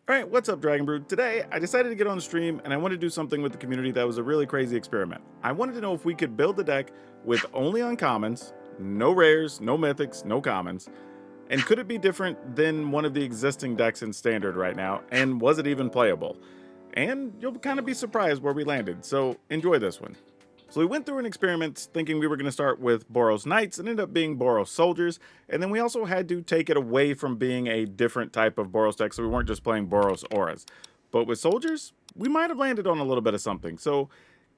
Alright, what's up, Dragon Brood? Today, I decided to get on stream and I wanted to do something with the community that was a really crazy experiment. I wanted to know if we could build a deck with only uncommons, no rares, no mythics, no commons, and could it be different than one of the existing decks in Standard right now, and was it even playable? And you'll kind of be surprised where we landed, so enjoy this one. So we went through an experiment thinking we were going to start with Boros Knights and ended up being Boros Soldiers, and then we also had to take it away from being a different type of Boros deck, so we weren't just playing Boros Auras. But with Soldiers, we might have landed on a little bit of something. So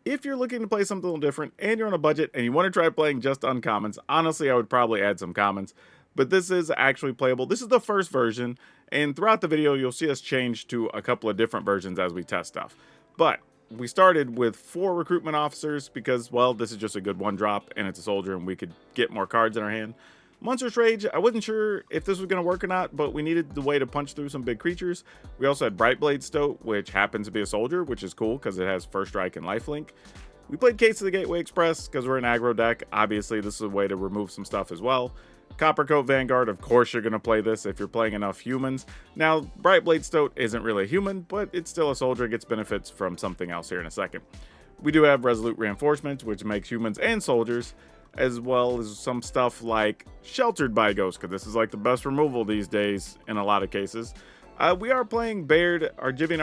if you're looking to play something a little different and you're on a budget and you want to try playing just uncommons, honestly, I would probably add some commons. But this is actually playable. This is the first version, and throughout the video, you'll see us change to a couple of different versions as we test stuff. But we started with 4 recruitment officers because, well, this is just a good one drop and it's a soldier and we could get more cards in our hand. Monstrous Rage, I wasn't sure if this was going to work or not, but we needed the way to punch through some big creatures. We also had Brightblade Stoat, which happens to be a soldier, which is cool because it has First Strike and Lifelink. We played Case of the Gateway Express because we're an aggro deck. Obviously, this is a way to remove some stuff as well. Coppercoat Vanguard, of course you're going to play this if you're playing enough humans. Now, Brightblade Stoat isn't really a human, but it's still a soldier. It gets benefits from something else here in a second. We do have Resolute Reinforcements, which makes humans and soldiers, as well as some stuff like Sheltered by Ghost, because this is like the best removal these days in a lot of cases. We are playing Baird, Argivian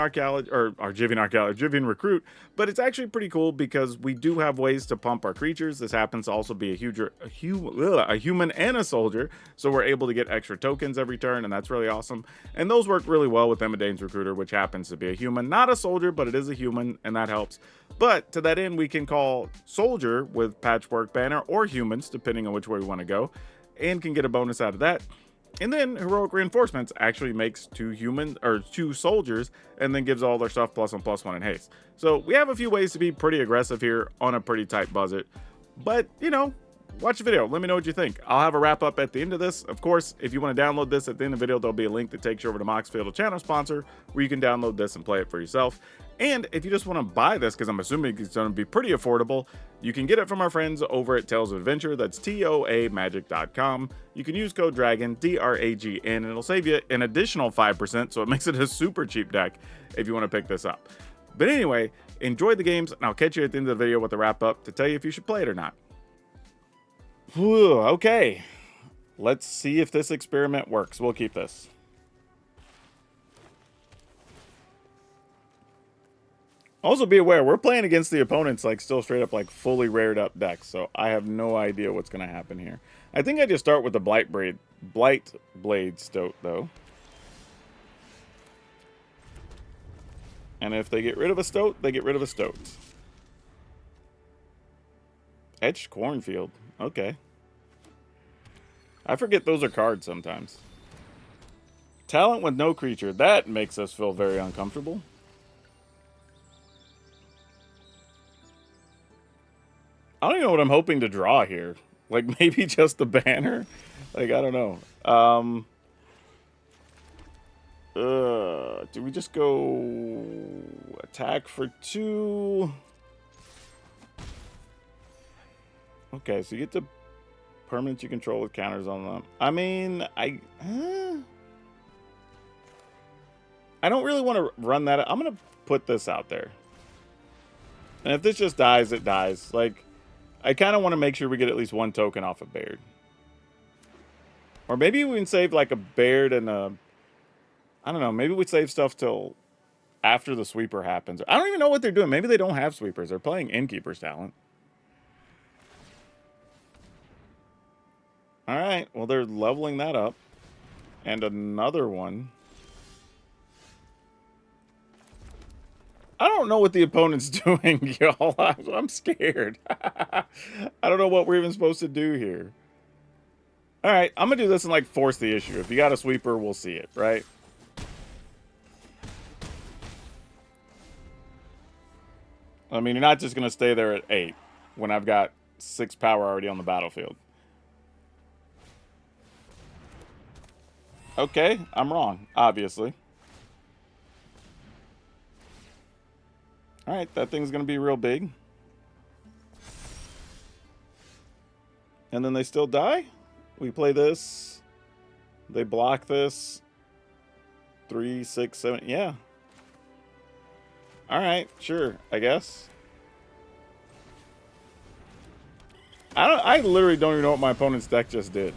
Recruit, but it's actually pretty cool because we do have ways to pump our creatures. This happens to also be a human and a soldier, so we're able to get extra tokens every turn, and that's really awesome. And those work really well with Emidane's Recruiter, which happens to be a human. Not a soldier, but it is a human, and that helps. But to that end, we can call Soldier with Patchwork Banner or humans, depending on which way we want to go, and can get a bonus out of that. And then Heroic Reinforcements actually makes 2 soldiers and then gives all their stuff +1/+1 in haste. So we have a few ways to be pretty aggressive here on a pretty tight budget. But, you know, watch the video. Let me know what you think. I'll have a wrap up at the end of this. Of course, if you want to download this at the end of the video, there'll be a link that takes you over to Moxfield, a channel sponsor, where you can download this and play it for yourself. And if you just want to buy this, because I'm assuming it's going to be pretty affordable, you can get it from our friends over at Tales of Adventure. That's TOAMagic.com. You can use code DRAGON, DRAGN, and it'll save you an additional 5%, so it makes it a super cheap deck if you want to pick this up. But anyway, enjoy the games, and I'll catch you at the end of the video with a wrap up to tell you if you should play it or not. Whew, okay, let's see if this experiment works. We'll keep this. Also, be aware, we're playing against the opponents like still straight up like fully rared up decks, so I have no idea what's going to happen here. I think I just start with the Blightblade Stoat, though. And if they get rid of a Stoat, they get rid of a Stoat. Etched Cornfield. Okay. I forget those are cards sometimes. Talent with no creature. That makes us feel very uncomfortable. I don't even know what I'm hoping to draw here. Like, maybe just the banner? Like, I don't know. Do we just go attack for 2? Okay, so you get the permanents you control with counters on them. I mean, I don't really want to run that. I'm going to put this out there. And if this just dies, it dies. Like, I kind of want to make sure we get at least 1 token off of Baird. Or maybe we can save like a Baird and a... I don't know. Maybe we save stuff till after the sweeper happens. I don't even know what they're doing. Maybe they don't have sweepers. They're playing Innkeeper's Talent. Alright. Well, they're leveling that up. And another one. I don't know what the opponent's doing, y'all. I'm scared. I don't know what we're even supposed to do here. All right, I'm going to do this and, like, force the issue. If you got a sweeper, we'll see it, right? I mean, you're not just going to stay there at 8 when I've got 6 power already on the battlefield. Okay, I'm wrong, obviously. Alright, that thing's going to be real big. And then they still die? We play this. They block this. 3, 6, 7. Yeah. All right, sure, I guess. I literally don't even know what my opponent's deck just did.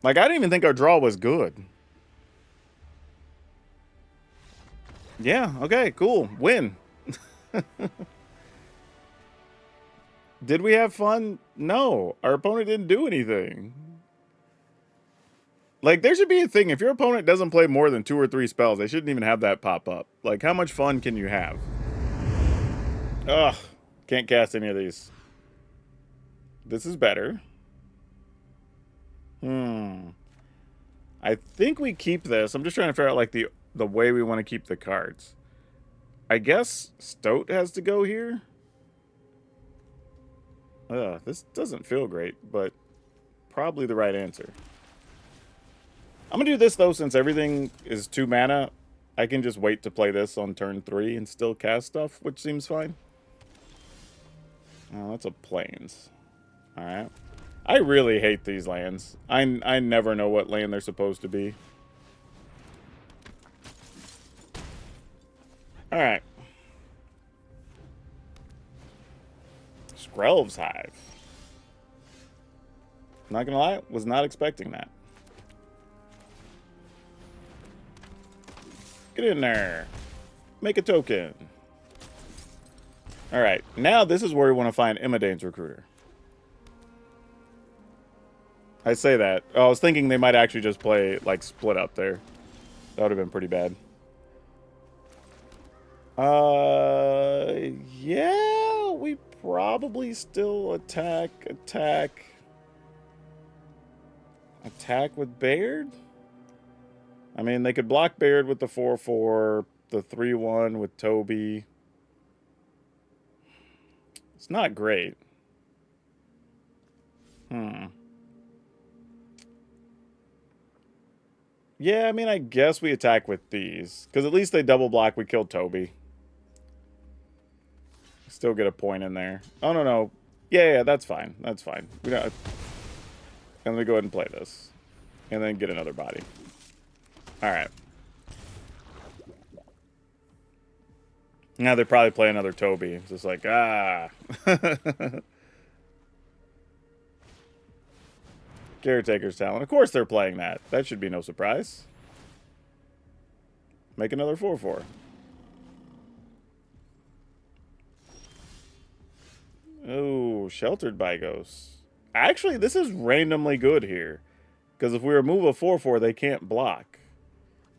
Like, I didn't even think our draw was good. Yeah, okay, cool. Win. Did we have fun? No. Our opponent didn't do anything. Like, there should be a thing. If your opponent doesn't play more than 2 or 3 spells, they shouldn't even have that pop up. Like, how much fun can you have? Ugh. Can't cast any of these. This is better. I think we keep this. I'm just trying to figure out, like, the way we want to keep the cards. I guess Stoat has to go here. This doesn't feel great, but probably the right answer. I'm going to do this, though, since everything is 2 mana. I can just wait to play this on turn 3 and still cast stuff, which seems fine. Oh, that's a Plains. Alright. I really hate these lands. I never know what land they're supposed to be. Alright. Skrelv's Hive. Not gonna lie, was not expecting that. Get in there. Make a token. Alright, now this is where we want to find Imadane's Recruiter. I say that. Oh, I was thinking they might actually just play, like, split up there. That would have been pretty bad. Yeah, we probably still attack with Baird? I mean, they could block Baird with the 4/4, the 3/1 with Toby. It's not great. Yeah, I mean, I guess we attack with these. Because at least they double block. We killed Toby. Still get a point in there. Oh, no. Yeah, that's fine. That's fine. We don't... I'm going to go ahead and play this. And then get another body. Alright. Now they probably play another Toby. It's just like, ah. Caretaker's Talent. Of course they're playing that. That should be no surprise. Make another 4/4. Oh, Sheltered by Ghosts. Actually, this is randomly good here. Because if we remove a 4/4, they can't block.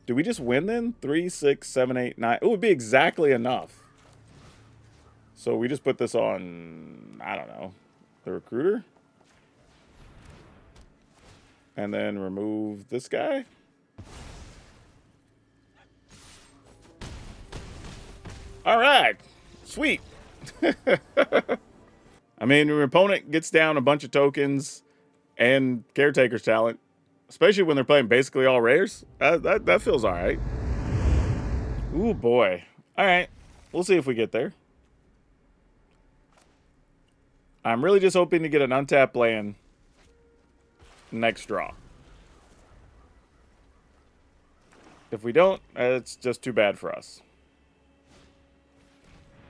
Do we just win then? 3, 6, 7, 8, 9. It would be exactly enough. So we just put this on, I don't know, the Recruiter. And then remove this guy. All right. Sweet. I mean, your opponent gets down a bunch of tokens and Caretaker's Talent, especially when they're playing basically all rares. That feels all right. Ooh, boy. All right. We'll see if we get there. I'm really just hoping to get an untapped land next draw. If we don't, it's just too bad for us.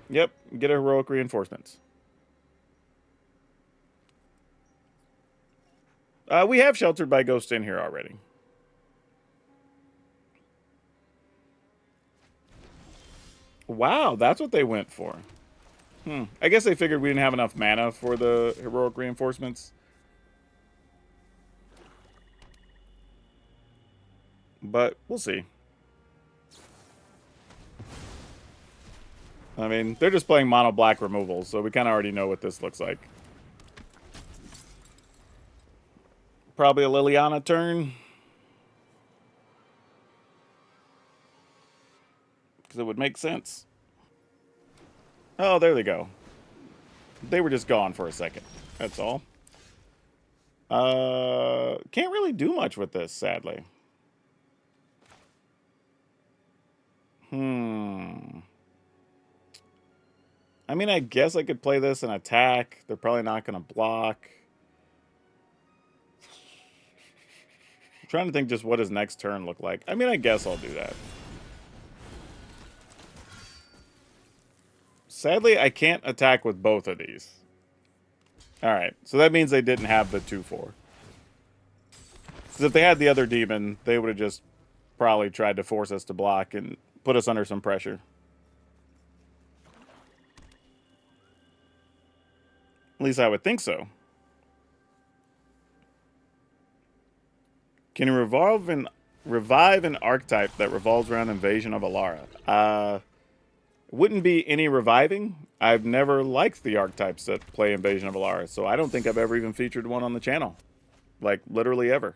Yep, get a Heroic Reinforcements. We have Sheltered by Ghost in here already. Wow, that's what they went for. I guess they figured we didn't have enough mana for the Heroic Reinforcements. But we'll see. I mean, they're just playing mono black removal, so we kind of already know what this looks like. Probably a Liliana turn. Because it would make sense. Oh, there they go. They were just gone for a second. That's all. Can't really do much with this, sadly. I mean, I guess I could play this and attack. They're probably not going to block. I'm trying to think just what his next turn look like. I mean, I guess I'll do that. Sadly, I can't attack with both of these. Alright, so that means they didn't have the 2/4. Because if they had the other demon, they would have just probably tried to force us to block and put us under some pressure. At least I would think so. Can you revive an archetype that revolves around Invasion of Alara? Wouldn't be any reviving. I've never liked the archetypes that play Invasion of Alara, so I don't think I've ever even featured one on the channel. Like, literally ever.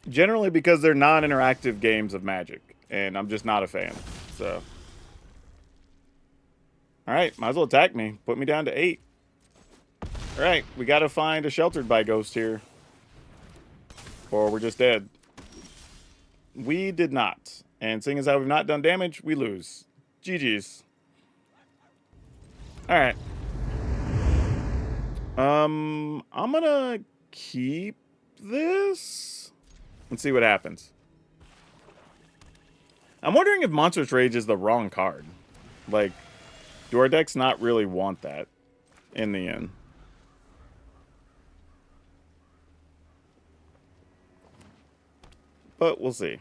Generally because they're non-interactive games of Magic, and I'm just not a fan, so. Alright, might as well attack me. Put me down to 8. Alright, we gotta find a Sheltered by Ghost here. Or we're just dead. We did not. And seeing as how we've not done damage, we lose. GG's. Alright. I'm gonna keep this and see what happens. I'm wondering if Monstrous Rage is the wrong card. Like, do our decks not really want that in the end? But we'll see.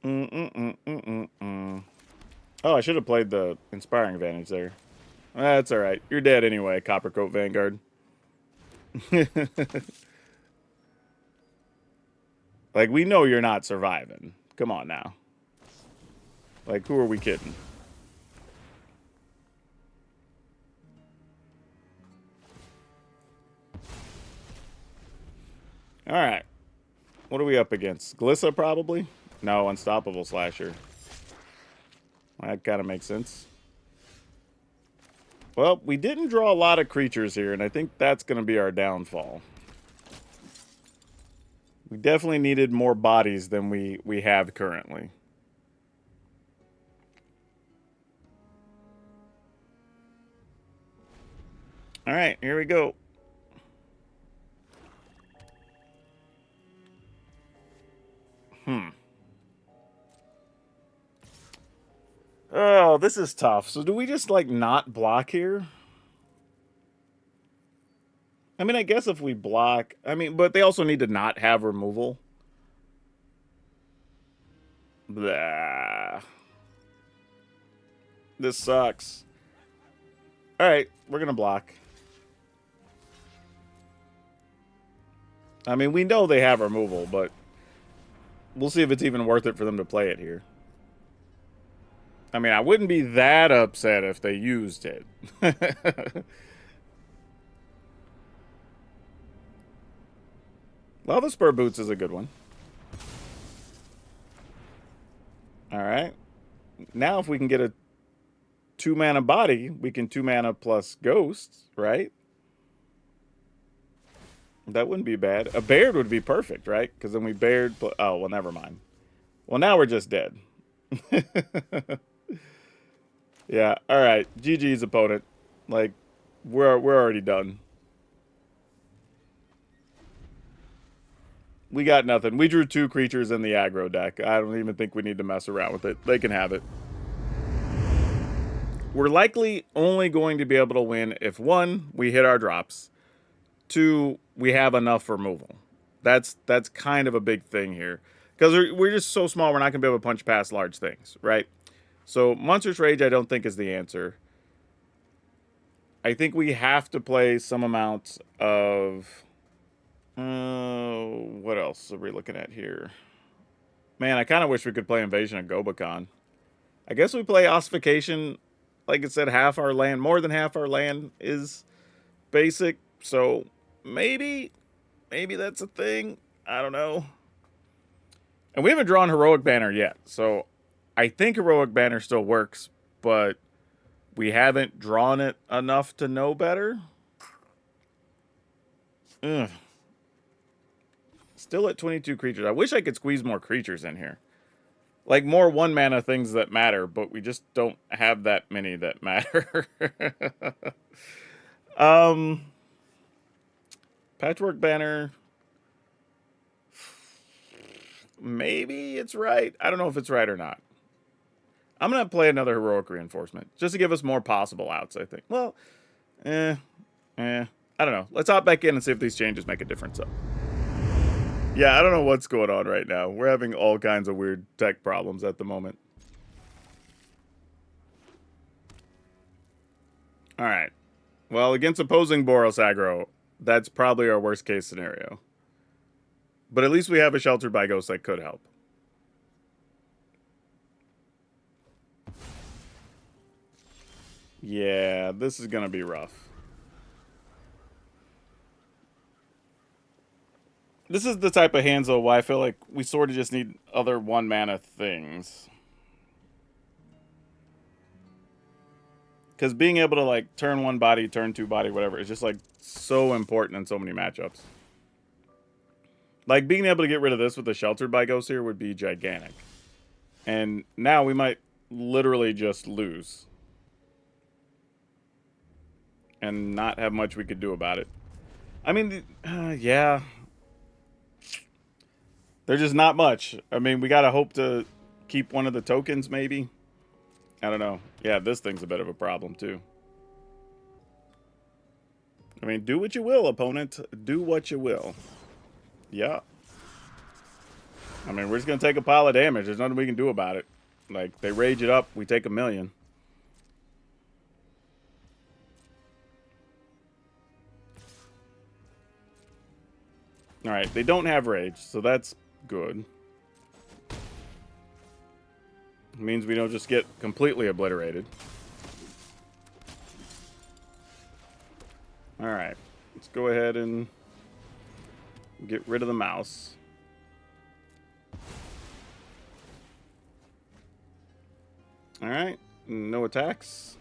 Oh, I should have played the Inspiring Advantage there. That's alright. You're dead anyway, Coppercoat Vanguard. Like, we know you're not surviving. Come on now. Like, who are we kidding? Alright. What are we up against? Glissa, probably? No, Unstoppable Slasher. That kind of makes sense. Well, we didn't draw a lot of creatures here, and I think that's going to be our downfall. We definitely needed more bodies than we have currently. Alright, here we go. Oh, this is tough. So do we just, like, not block here? I mean, I guess if we block... I mean, but they also need to not have removal. Blah. This sucks. Alright, we're gonna block. I mean, we know they have removal, but... we'll see if it's even worth it for them to play it here. I mean, I wouldn't be that upset if they used it. Lava Spur Boots is a good one. Alright. Now if we can get a 2-mana body, we can 2-mana plus Ghosts, right? That wouldn't be bad. A Baird would be perfect, right? Because then we Baird... oh, well, never mind. Well, now we're just dead. Yeah, alright. GG's opponent. Like, we're already done. We got nothing. We drew 2 creatures in the aggro deck. I don't even think we need to mess around with it. They can have it. We're likely only going to be able to win if, 1, we hit our drops. 2, we have enough removal. That's kind of a big thing here. Because we're just so small, we're not going to be able to punch past large things, right? So, Monstrous Rage, I don't think is the answer. I think we have to play some amount of... what else are we looking at here? Man, I kind of wish we could play Invasion of Gobakon. I guess we play Ossification. Like I said, half our land, more than half our land is basic. So, maybe that's a thing. I don't know. And we haven't drawn Heroic Banner yet. So, I think Heroic Banner still works, but we haven't drawn it enough to know better. Ugh. Still at 22 creatures. I wish I could squeeze more creatures in here. Like, more 1-mana things that matter, but we just don't have that many that matter. Patchwork Banner. Maybe it's right. I don't know if it's right or not. I'm going to play another Heroic Reinforcement, just to give us more possible outs, I think. Well, I don't know. Let's hop back in and see if these changes make a difference. Yeah, I don't know what's going on right now. We're having all kinds of weird tech problems at the moment. All right. Well, against opposing Boros aggro, that's probably our worst case scenario. But at least we have a Sheltered by Ghost that could help. Yeah, this is going to be rough. This is the type of hands, though, why I feel like we sort of just need other 1-mana things. Because being able to, like, turn 1 body, turn 2 body, whatever, is just, like, so important in so many matchups. Like, being able to get rid of this with the Sheltered by Ghost here would be gigantic. And now we might literally just lose. And not have much we could do about it. I mean, yeah. There's just not much. I mean, we gotta hope to keep one of the tokens, maybe. I don't know. Yeah, this thing's a bit of a problem, too. I mean, do what you will, opponent. Do what you will. Yeah. I mean, we're just gonna take a pile of damage. There's nothing we can do about it. Like, they rage it up, we take 1,000,000. Alright, they don't have rage, so that's good. It means we don't just get completely obliterated. Alright, let's go ahead and get rid of the mouse. Alright, no attacks.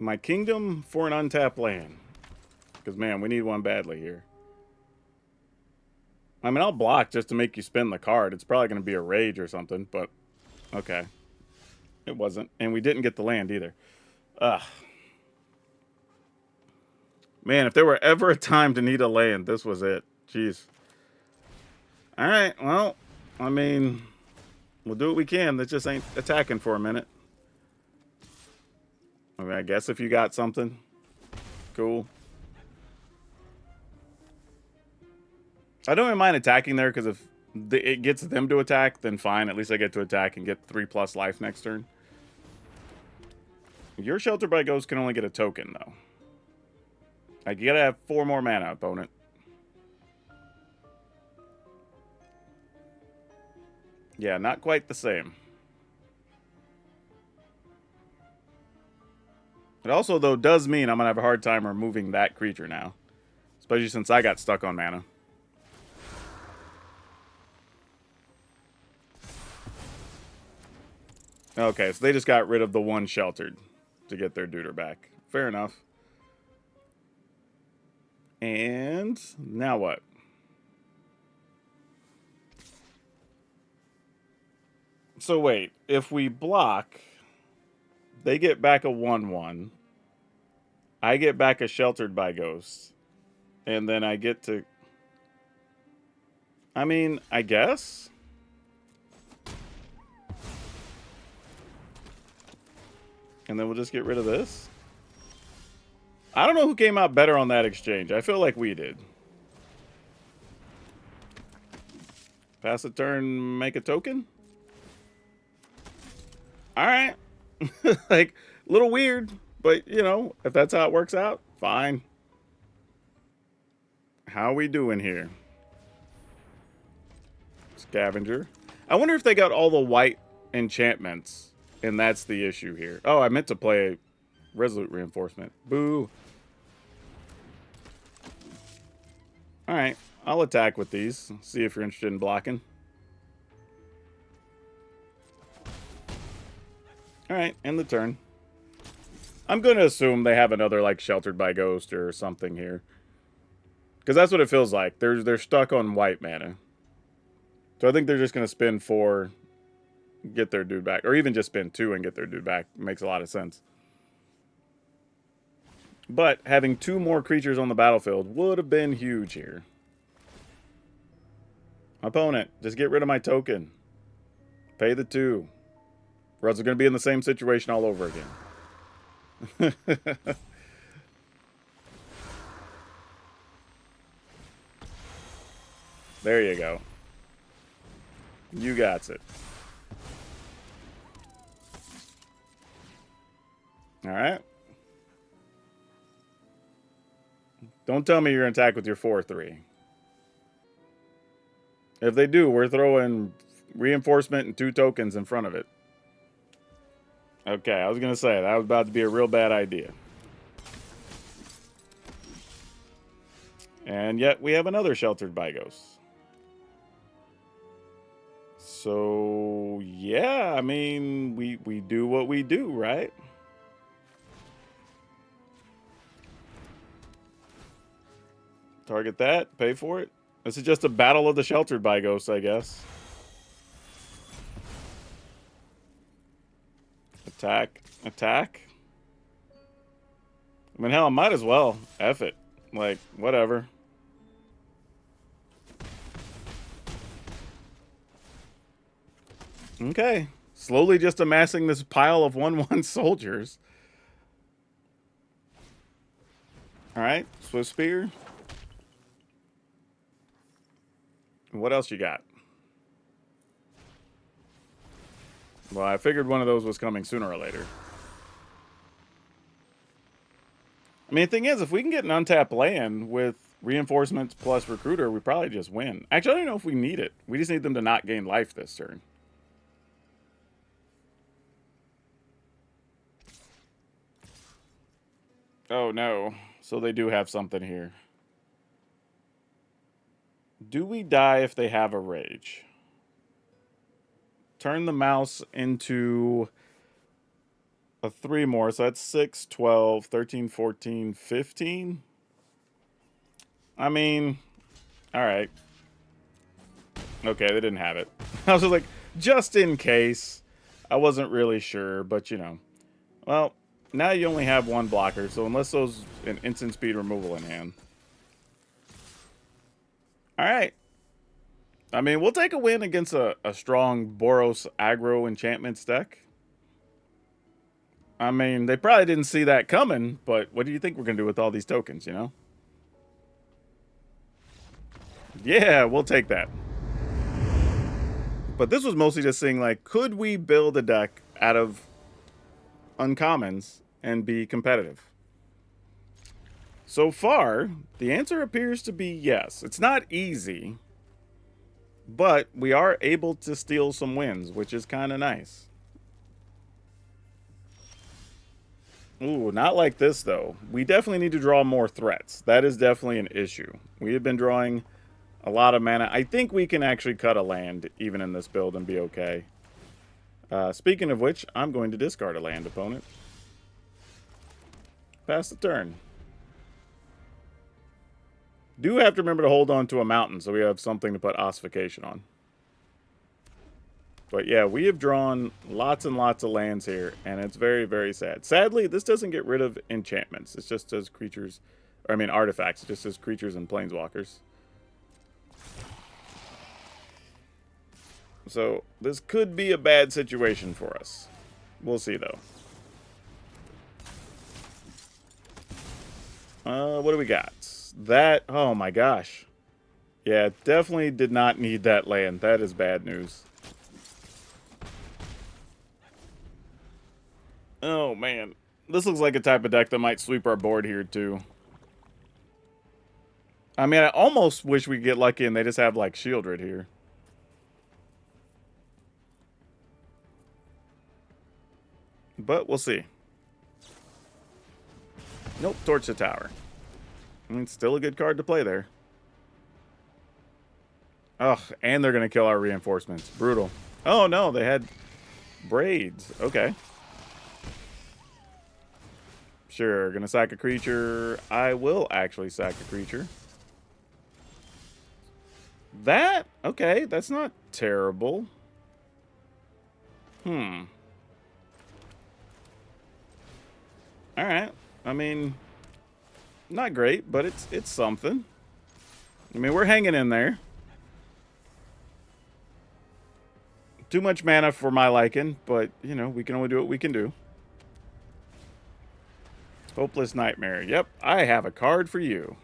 My kingdom for an untapped land. Because, man, we need one badly here. I mean, I'll block just to make you spin the card. It's probably going to be a rage or something, but okay. It wasn't. And we didn't get the land either. Ugh. Man, if there were ever a time to need a land, this was it. Jeez. Alright, well, I mean, we'll do what we can. That just ain't attacking for a minute. I mean, I guess if you got something, cool. I don't even mind attacking there, because if it gets them to attack, then fine. At least I get to attack and get 3+ life next turn. Your Shelter by Ghost can only get a token, though. Like, you gotta have 4 more mana, opponent. Yeah, not quite the same. It also, though, does mean I'm going to have a hard time removing that creature now. Especially since I got stuck on mana. Okay, so they just got rid of the 1 Sheltered to get their Deuter back. Fair enough. And now what? So wait, if we block, they get back a 1/1. I get back a Sheltered by Ghost. And then I get to... I mean, I guess? And then we'll just get rid of this? I don't know who came out better on that exchange. I feel like we did. Pass a turn, make a token? Alright. Like, a little weird, but, you know, if that's how it works out, fine. How we doing here? Scavenger. I wonder if they got all the white enchantments, and that's the issue here. Oh, I meant to play Resolute Reinforcement. Boo. Alright, I'll attack with these. See if you're interested in blocking. Alright, end the turn. I'm going to assume they have another, like, Sheltered by Ghost or something here. Because that's what it feels like. They're stuck on white mana. So I think they're just going to spin 4, get their dude back. Or even just spin 2 and get their dude back. Makes a lot of sense. But having 2 more creatures on the battlefield would have been huge here. Opponent, just get rid of my token. Pay the 2. Or else we're going to be in the same situation all over again. There you go. You got it. Alright. Don't tell me you're going to attack with your 4/3. If they do, we're throwing reinforcement and 2 tokens in front of it. Okay, I was going to say, that was about to be a real bad idea. And yet, we have another Sheltered by Ghosts. So, yeah, I mean, we do what we do, right? Target that, pay for it. This is just a battle of the Sheltered by Ghosts, I guess. Attack, attack. I mean, hell, I might as well. F it. Like, whatever. Okay. Slowly just amassing this pile of 1/1 soldiers. Alright, Swift Spear. What else you got? Well, I figured one of those was coming sooner or later. I mean, the thing is, if we can get an untapped land with reinforcements plus recruiter, we probably just win. Actually, I don't know if we need it. We just need them to not gain life this turn. Oh, no. So they do have something here. Do we die if they have a rage? Turn the mouse into a 3 more. So that's 6, 12, 13, 14, 15. I mean, all right. Okay, they didn't have it. I was just like, just in case. I wasn't really sure, but you know. Well, now you only have 1 blocker, so unless those an instant speed removal in hand. All right. I mean, we'll take a win against a strong Boros aggro enchantments deck. I mean, they probably didn't see that coming, but what do you think we're going to do with all these tokens, you know? Yeah, we'll take that. But this was mostly just saying, like, could we build a deck out of uncommons and be competitive? So far, the answer appears to be yes. It's not easy, but we are able to steal some wins, which is kind of nice. Ooh, not like this, though. We definitely need to draw more threats. That is definitely an issue. We have been drawing a lot of mana. I think we can actually cut a land, even in this build, and be okay. Speaking of which, I'm going to discard a land, opponent. Pass the turn. Do have to remember to hold on to a mountain, so we have something to put ossification on. But yeah, we have drawn lots and lots of lands here, and it's very, very sad. Sadly, this doesn't get rid of enchantments. It's just as creatures, or I mean artifacts. It just as creatures and planeswalkers. So this could be a bad situation for us. We'll see, though. What do we got? That, oh my gosh. Yeah, definitely did not need that land. That is bad news. Oh, man. This looks like a type of deck that might sweep our board here, too. I mean, I almost wish we could get lucky and they just have, like, Shieldred here. But we'll see. Nope, Torch the Tower. I mean, still a good card to play there. Ugh, and they're going to kill our reinforcements. Brutal. Oh, no, they had braids. Okay. Sure, gonna sack a creature. I will actually sack a creature. That? Okay, that's not terrible. Alright. I mean, not great, but it's something. I mean, we're hanging in there. Too much mana for my liking, but, you know, we can only do what we can do. Hopeless Nightmare. Yep, I have a card for you.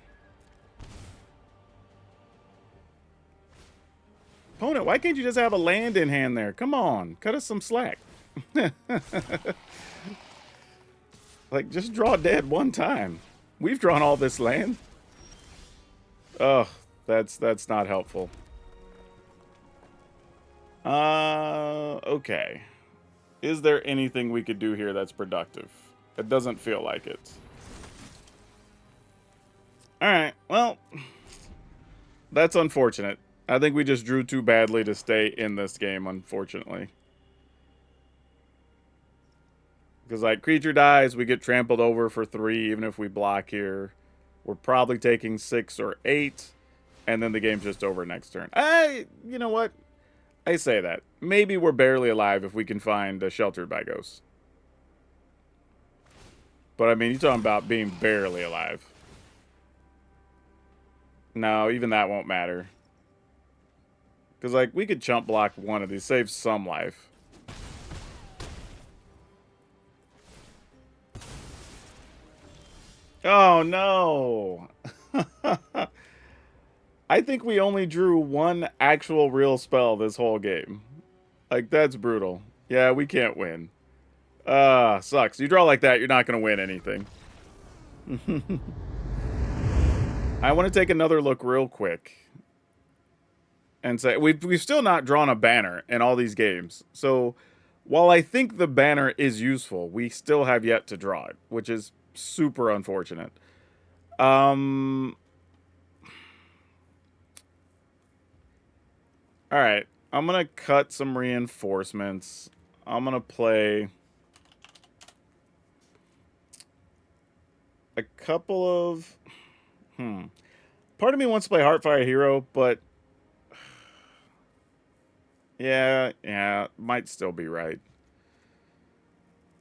Opponent, why can't you just have a land in hand there? Come on, cut us some slack. Like, just draw dead one time. We've drawn all this land. Ugh, that's not helpful. Okay. Is there anything we could do here that's productive? It doesn't feel like it. Alright, well, that's unfortunate. I think we just drew too badly to stay in this game, unfortunately. Because, like, creature dies, we get trampled over for 3, even if we block here. We're probably taking 6 or 8, and then the game's just over next turn. You know what? I say that. Maybe we're barely alive if we can find a Sheltered by Ghosts. But, I mean, you're talking about being barely alive. No, even that won't matter. Because, like, we could chump block one of these, save some life. Oh, no. I think we only drew one actual real spell this whole game. Like, that's brutal. Yeah, we can't win. Sucks. You draw like that, you're not going to win anything. I want to take another look real quick. And say, we've still not drawn a banner in all these games. So, while I think the banner is useful, we still have yet to draw it, which is super unfortunate. Alright. I'm going to cut some reinforcements. I'm going to play a couple of... Part of me wants to play Heartfire Hero, but... Yeah, might still be right.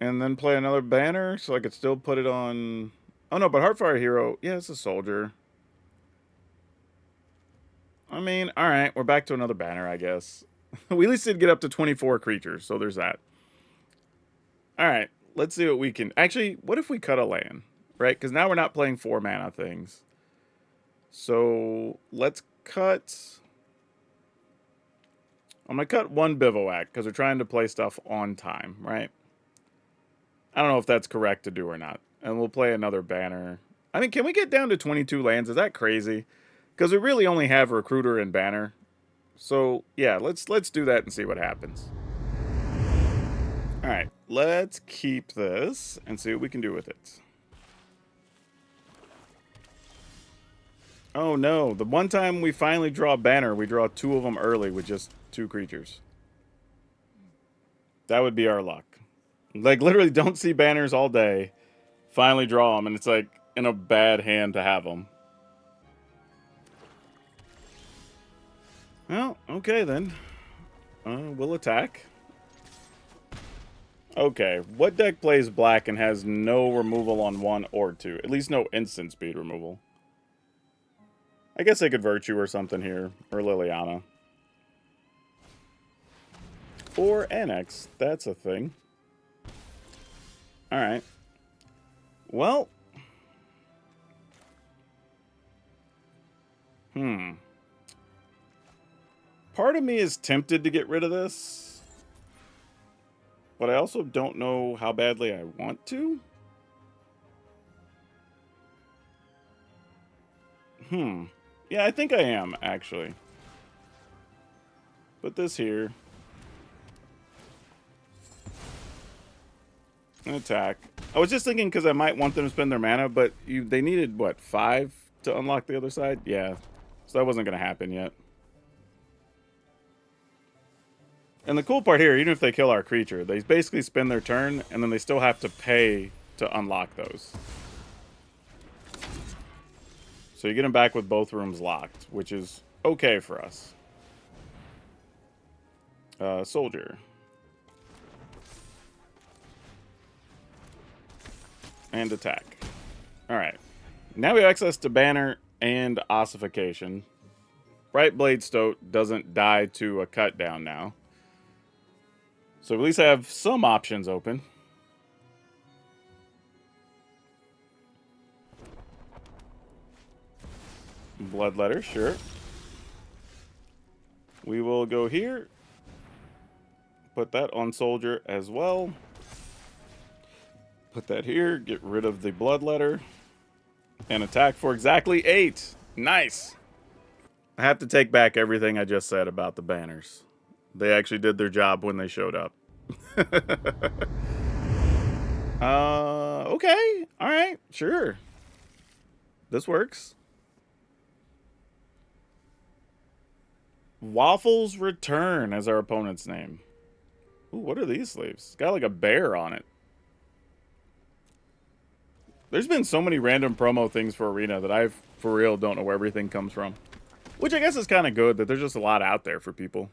And then play another banner, so I could still put it on... Oh, no, but Heartfire Hero... Yeah, it's a soldier. I mean, alright, we're back to another banner, I guess. We at least did get up to 24 creatures, so there's that. Alright, let's see what we can... Actually, what if we cut a land? Right? Because now we're not playing 4 mana things. So, let's cut... I'm going to cut 1 Bivouac, because we're trying to play stuff on time, right? I don't know if that's correct to do or not. And we'll play another banner. I mean, can we get down to 22 lands? Is that crazy? Because we really only have Recruiter and Banner. So, yeah, let's do that and see what happens. Alright, let's keep this and see what we can do with it. Oh no, the one time we finally draw Banner, we draw 2 of them early with just 2 creatures. That would be our luck. Like, literally don't see banners all day. Finally draw them, and it's like in a bad hand to have them. Well, okay then. We'll attack. Okay, what deck plays black and has no removal on 1 or 2? At least no instant speed removal. I guess I could Virtue or something here. Or Liliana. Or Annex. That's a thing. Alright. Well. Part of me is tempted to get rid of this. But I also don't know how badly I want to. Yeah, I think I am, actually. Put this here. An attack. I was just thinking because I might want them to spend their mana, but they needed, what, 5 to unlock the other side? Yeah. So that wasn't going to happen yet. And the cool part here, even if they kill our creature, they basically spend their turn, and then they still have to pay to unlock those. So you get them back with both rooms locked, which is okay for us. Soldier. And attack. Alright. Now we have access to Banner and Ossification. Bright Blade Stoat doesn't die to a cut down now. So at least I have some options open. Bloodletter, sure. We will go here. Put that on Soldier as well. Put that here. Get rid of the Bloodletter. And attack for exactly 8. Nice. I have to take back everything I just said about the banners. They actually did their job when they showed up. Okay. All right. Sure. This works. Waffles Return as our opponent's name. Ooh, what are these sleeves? It's got like a bear on it. There's been so many random promo things for Arena that I, for real, don't know where everything comes from. Which I guess is kind of good that there's just a lot out there for people.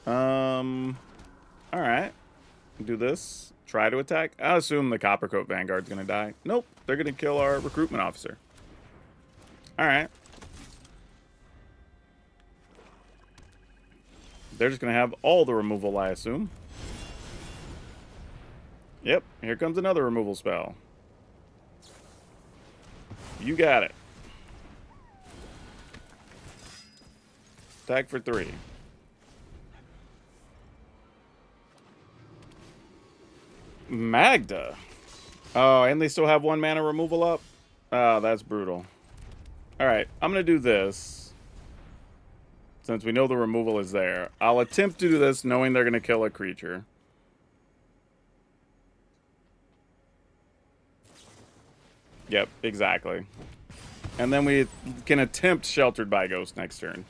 Alright. Do this. Try to attack. I assume the Coppercoat Vanguard's going to die. Nope. They're going to kill our recruitment officer. Alright. They're just going to have all the removal, I assume. Yep. Here comes another removal spell. You got it. Attack for 3. Magda. Oh, and they still have 1 mana removal up? Oh, that's brutal. Alright, I'm going to do this. Since we know the removal is there. I'll attempt to do this knowing they're going to kill a creature. Yep, exactly. And then we can attempt Sheltered by Ghost next turn.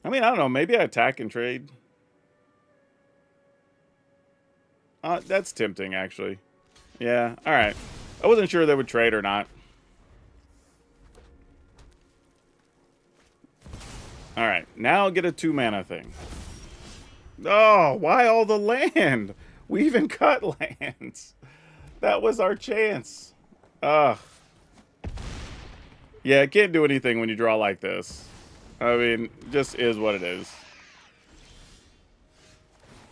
I mean, I don't know. Maybe I attack and trade. That's tempting, actually. Yeah, alright. I wasn't sure they would trade or not. Alright, now I'll get a 2-mana thing. Oh, why all the land? We even cut lands. That was our chance. Ugh. Yeah, it can't do anything when you draw like this. I mean, just is what it is.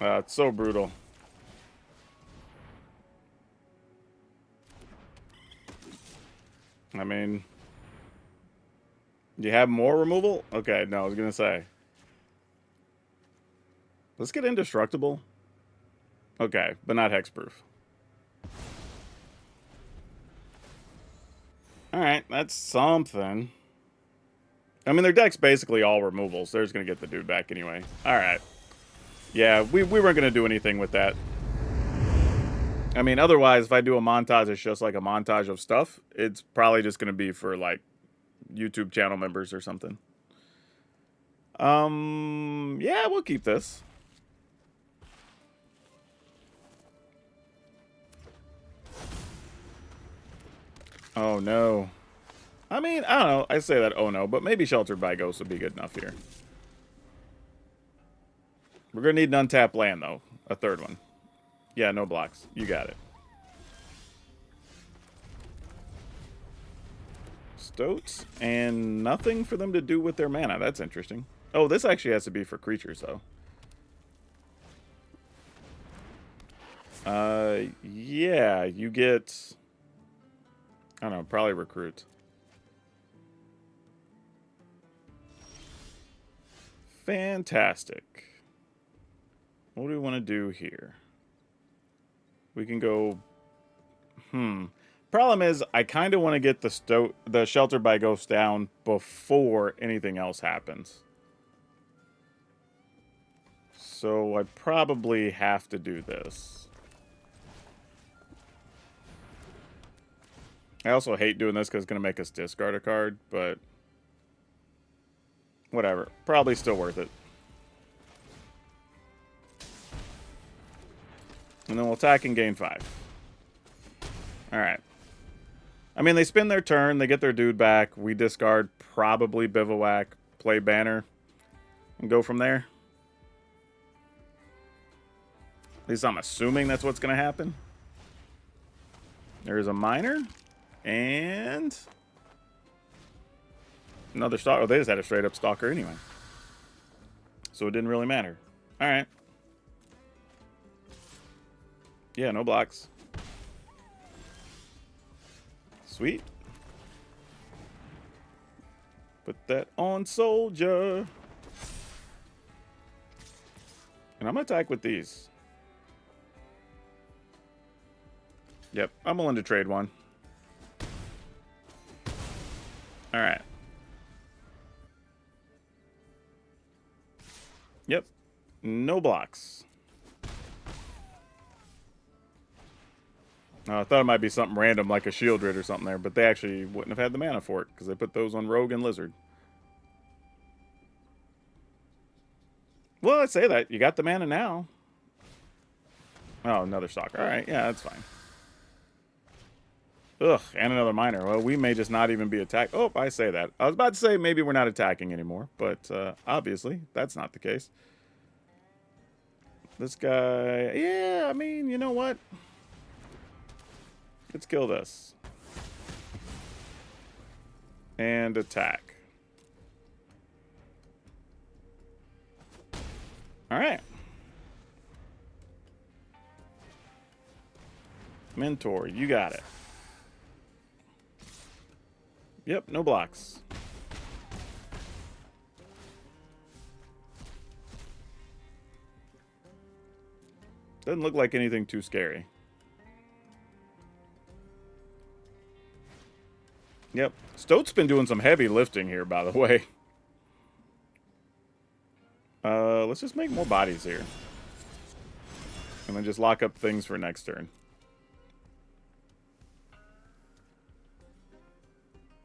It's so brutal. I mean, you have more removal? Okay, no, I was going to say. Let's get Indestructible. Okay, but not Hexproof. Alright, that's something. I mean, their deck's basically all removals. They're just going to get the dude back anyway. Alright. Yeah, we weren't going to do anything with that. I mean, otherwise, if I do a montage, it's just like a montage of stuff. It's probably just going to be for, like, YouTube channel members or something. Yeah, we'll keep this. Oh, no. I mean, I don't know. I say that, oh, no. But maybe Sheltered by Ghost would be good enough here. We're going to need an untapped land, though. A third one. Yeah, no blocks. You got it. Stoats. And nothing for them to do with their mana. That's interesting. Oh, this actually has to be for creatures, though. Yeah, you get... I don't know, probably recruit. Fantastic. What do we want to do here? We can go... Problem is, I kind of want to get the Shelter by Ghost down before anything else happens. So I probably have to do this. I also hate doing this because it's going to make us discard a card, but whatever. Probably still worth it. And then we'll attack and gain 5. All right. I mean, they spin their turn. They get their dude back. We discard probably Bivouac, play Banner, and go from there. At least I'm assuming that's what's going to happen. There's a Miner. And another Stalker. Oh, they just had a straight up Stalker anyway. So it didn't really matter. All right. Yeah, no blocks. Sweet. Put that on Soldier. And I'm going to attack with these. Yep, I'm willing to trade one. All right. Yep, no blocks. I thought it might be something random like a Shieldred or something there, but they actually wouldn't have had the mana for it because they put those on Rogue and Lizard. Well, I'd say that. You got the mana now. Oh, another Stalker. All right, yeah, that's fine. Ugh, and another Miner. Well, we may just not even be attacked. Oh, I say that. I was about to say maybe we're not attacking anymore, but obviously that's not the case. This guy, yeah, I mean, you know what? Let's kill this. And attack. All right. Mentor, you got it. Yep, no blocks. Doesn't look like anything too scary. Yep. Stoat's been doing some heavy lifting here, by the way. Let's just make more bodies here. And then just lock up things for next turn.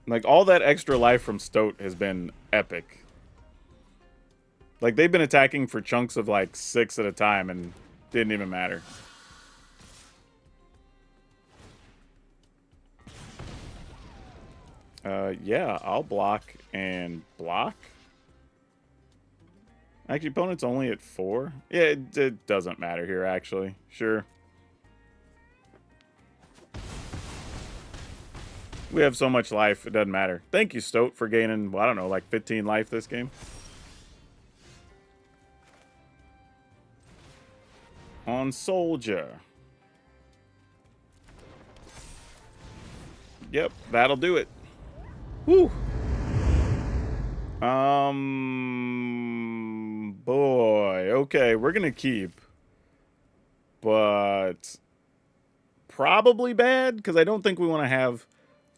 Like, all that extra life from Stoat has been epic. Like, they've been attacking for chunks of, like, 6 at a time and didn't even matter. Yeah, I'll block and block. Actually, opponent's only at 4. Yeah, it doesn't matter here, actually. Sure. We have so much life, it doesn't matter. Thank you, Stoat, for gaining, well, I don't know, like 15 life this game. On Soldier. Yep, that'll do it. Woo! Boy. Okay, we're gonna keep. But probably bad, because I don't think we want to have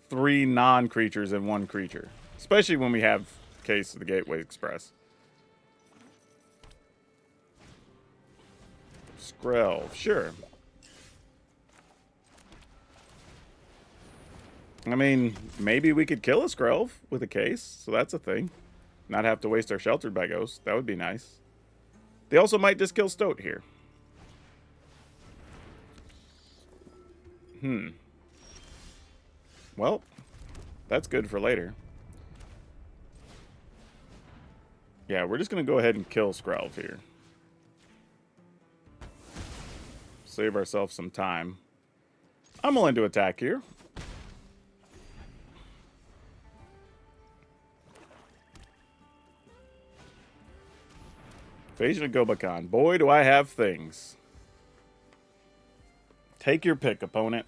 3 non-creatures in 1 creature. Especially when we have Case of the Gateway Express. Skrelv, sure. I mean, maybe we could kill a Skrelv with a Case, so that's a thing. Not have to waste our Sheltered by Ghost. That would be nice. They also might just kill Stoat here. Well, that's good for later. Yeah, we're just going to go ahead and kill Skrelv here. Save ourselves some time. I'm willing to attack here. Invasion of Gobakhan. Boy, do I have things. Take your pick, opponent.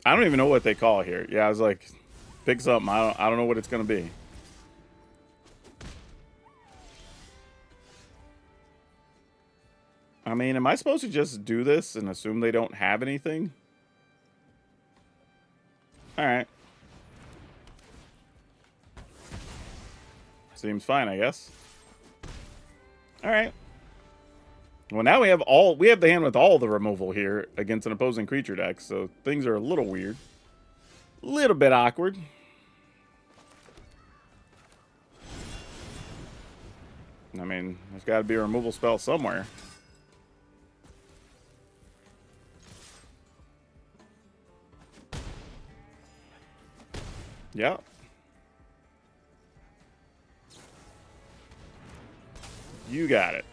I don't even know what they call here. Yeah, I was like, pick something. I don't know what it's going to be. I mean, am I supposed to just do this and assume they don't have anything? Alright. Seems fine, I guess. Alright. Well, now we have the hand with all the removal here against an opposing creature deck, so things are a little weird. A little bit awkward. I mean, there's got to be a removal spell somewhere. Yeah. You got it.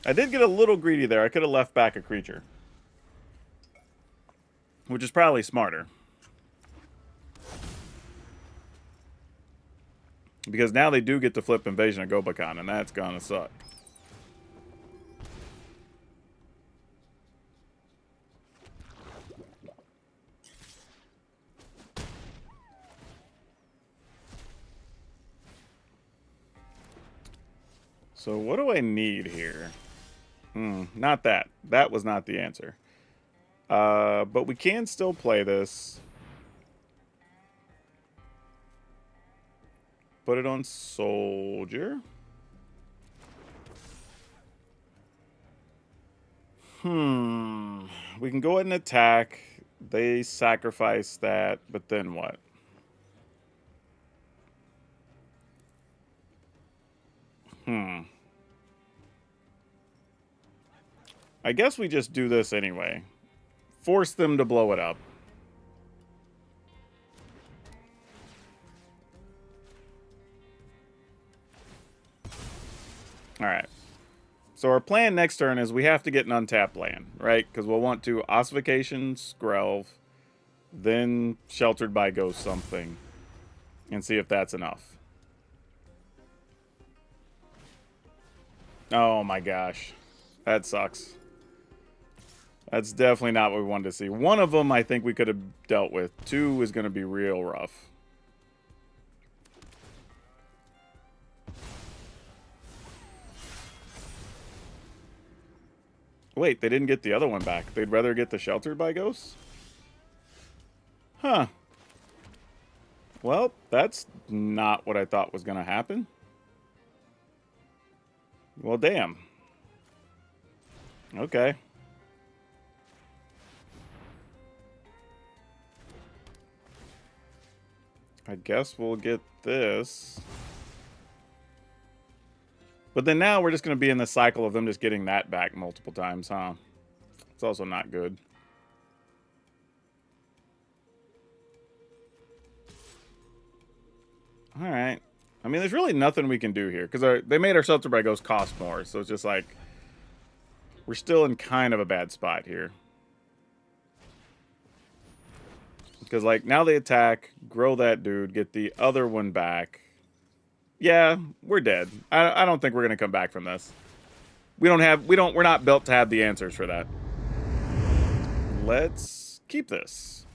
I did get a little greedy there. I could have left back a creature. Which is probably smarter. Because now they do get to flip Invasion of Gobakon, and that's gonna suck. So what do I need here? Not that. That was not the answer. But we can still play this. Put it on Soldier. We can go ahead and attack. They sacrifice that, but then what? I guess we just do this anyway. Force them to blow it up. Alright. So our plan next turn is we have to get an untapped land, right? Because we'll want to Ossification, Skrelv, then Sheltered by Ghost something, and see if that's enough. Oh my gosh. That sucks. That's definitely not what we wanted to see. One of them I think we could have dealt with. Two is going to be real rough. Wait, they didn't get the other one back. They'd rather get the Sheltered by Ghosts? Huh. Well, that's not what I thought was going to happen. Well, damn. Okay. I guess we'll get this. But then now we're just going to be in the cycle of them just getting that back multiple times, huh? It's also not good. Alright. I mean, there's really nothing we can do here. Because they made our Shelter by Ghost cost more. So it's just like... we're still in kind of a bad spot here. Because, like, now they attack, grow that dude, get the other one back. Yeah, we're dead. I don't think we're going to come back from this. We're not built to have the answers for that. Let's keep this.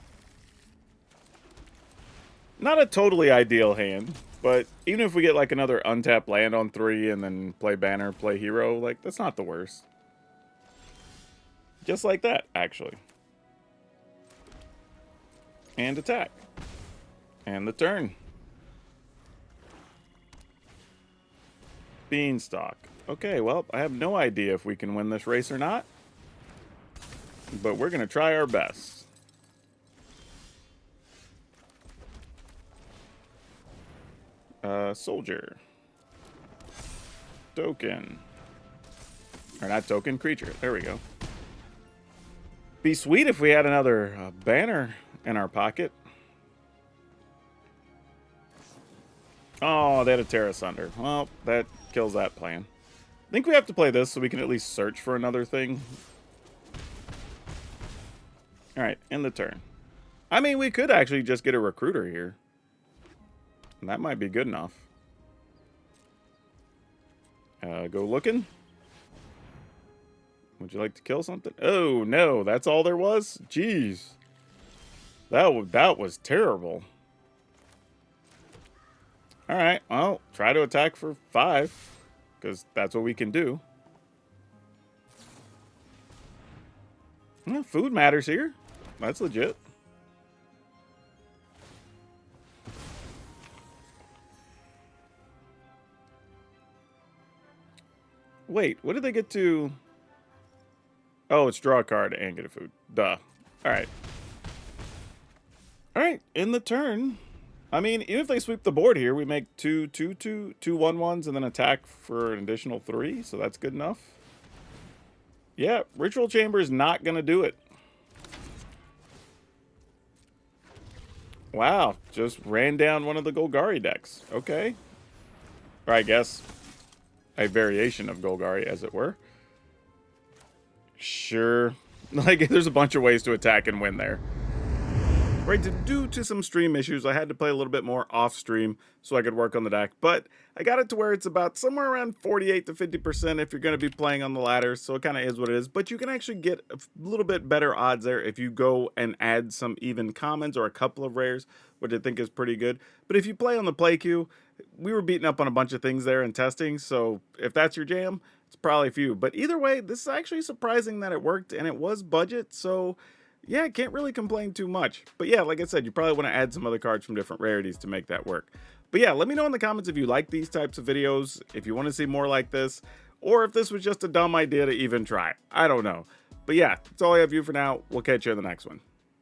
Not a totally ideal hand, but even if we get, like, another untapped land on 3 and then play Banner, play Hero, like, that's not the worst. Just like that, actually. And attack. And the turn. Beanstalk. Okay, well, I have no idea if we can win this race or not. But we're going to try our best. Soldier. Token. Or not token, creature. There we go. Be sweet if we had another banner in our pocket. Oh, they had a Tear Asunder. Well, that kills that plan. I think we have to play this so we can at least search for another thing. Alright, end the turn. I mean, we could actually just get a Recruiter here. And that might be good enough. Go looking. Would you like to kill something? Oh, no. That's all there was? Jeez. That was terrible. Alright, well, try to attack for 5. Because that's what we can do. Well, food matters here. That's legit. Wait, what did they get to... Oh, it's draw a card and get a food. Duh. Alright. Alright, in the turn. I mean, even if they sweep the board here, we make 2 1/1s and then attack for an additional 3, so that's good enough. Yeah, Ritual Chamber is not going to do it. Wow, just ran down one of the Golgari decks. Okay. Or I guess a variation of Golgari, as it were. Sure. Like, there's a bunch of ways to attack and win there. Right, due to some stream issues, I had to play a little bit more off stream so I could work on the deck, but I got it to where it's about somewhere around 48 to 50% if you're going to be playing on the ladders, so it kind of is what it is, but you can actually get a little bit better odds there if you go and add some even commons or a couple of rares, which I think is pretty good. But if you play on the play queue, we were beating up on a bunch of things there in testing, so if that's your jam, it's probably a few. But either way, this is actually surprising that it worked, and it was budget, so yeah, can't really complain too much. But yeah, like I said, you probably want to add some other cards from different rarities to make that work. But yeah, let me know in the comments if you like these types of videos, if you want to see more like this, or if this was just a dumb idea to even try. I don't know. But yeah, that's all I have for you for now. We'll catch you in the next one.